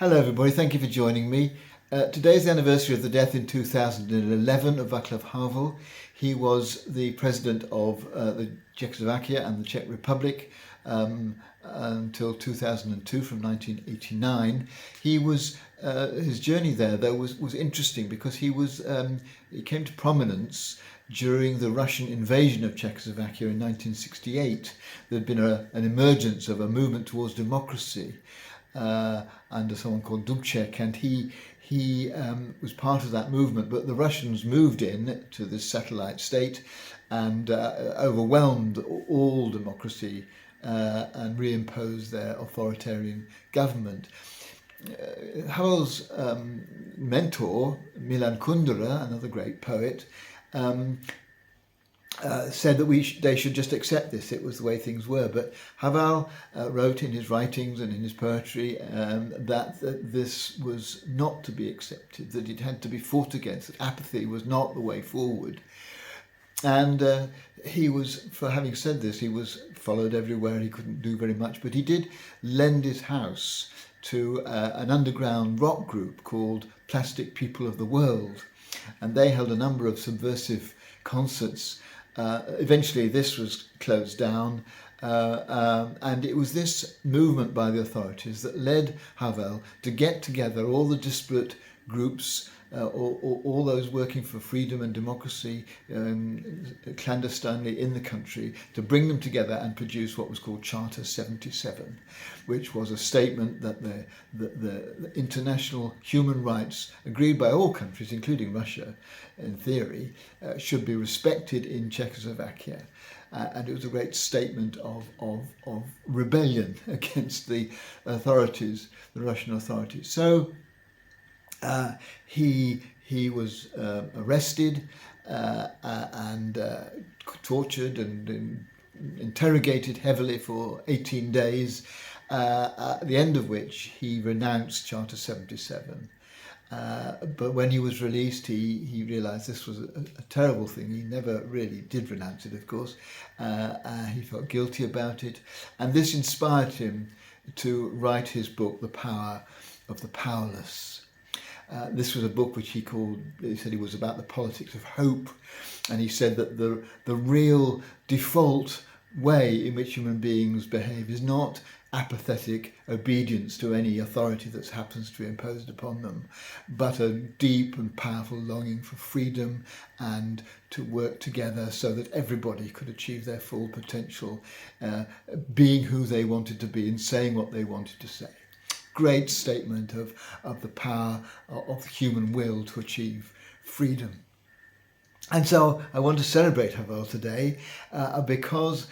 Hello everybody, thank you for joining me. Today is the anniversary of the death in 2011 of Václav Havel. He was the president of the Czechoslovakia and the Czech Republic until 2002, from 1989. His journey there though was interesting because he came to prominence during the Russian invasion of Czechoslovakia in 1968. There had been an emergence of a movement towards democracy under someone called Dubček, and he was part of that movement, but the Russians moved in to this satellite state and overwhelmed all democracy and reimposed their authoritarian government. Havel's mentor, Milan Kundera, another great poet, said that they should just accept this. It was the way things were. But Havel wrote in his writings and in his poetry that this was not to be accepted, that it had to be fought against, that apathy was not the way forward. And for having said this, he was followed everywhere. He couldn't do very much, but he did lend his house to an underground rock group called Plastic People of the World. And they held a number of subversive concerts. Eventually this was closed down, and it was this movement by the authorities that led Havel to get together all the disparate groups, all those working for freedom and democracy clandestinely in the country, to bring them together and produce what was called Charter 77, which was a statement that the international human rights agreed by all countries, including Russia, in theory, should be respected in Czechoslovakia. And it was a great statement of rebellion against the authorities, the Russian authorities. So he was arrested and tortured and interrogated heavily for 18 days, at the end of which he renounced Charter 77. But when he was released, he realised this was a terrible thing. He never really did renounce it, of course. He felt guilty about it. And this inspired him to write his book, The Power of the Powerless. This was a book which he said it was about the politics of hope. And he said that the real default way in which human beings behave is not apathetic obedience to any authority that happens to be imposed upon them, but a deep and powerful longing for freedom and to work together so that everybody could achieve their full potential, being who they wanted to be and saying what they wanted to say. Great statement of the power of the human will to achieve freedom. And so I want to celebrate Havel today because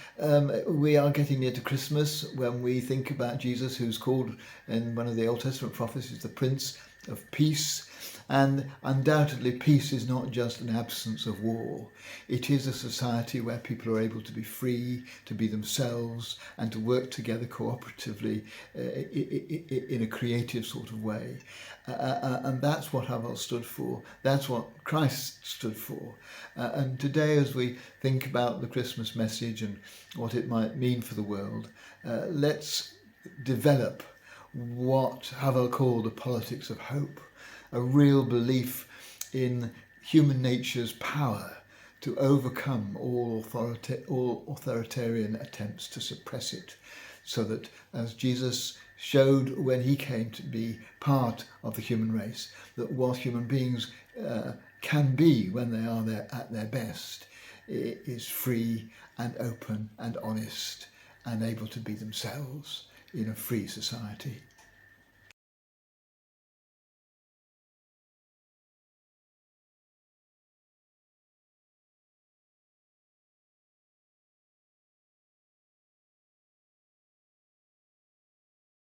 we are getting near to Christmas, when we think about Jesus, who's called in one of the Old Testament prophecies the Prince of Peace. And undoubtedly peace is not just an absence of war. It is a society where people are able to be free, to be themselves, and to work together cooperatively in a creative sort of way. And that's what Havel stood for. That's what Christ stood for. And today, as we think about the Christmas message and what it might mean for the world, let's develop what Havel called the politics of hope. A real belief in human nature's power to overcome all authoritarian attempts to suppress it, so that, as Jesus showed when he came to be part of the human race, that what human beings can be when they are at their best is free and open and honest and able to be themselves in a free society.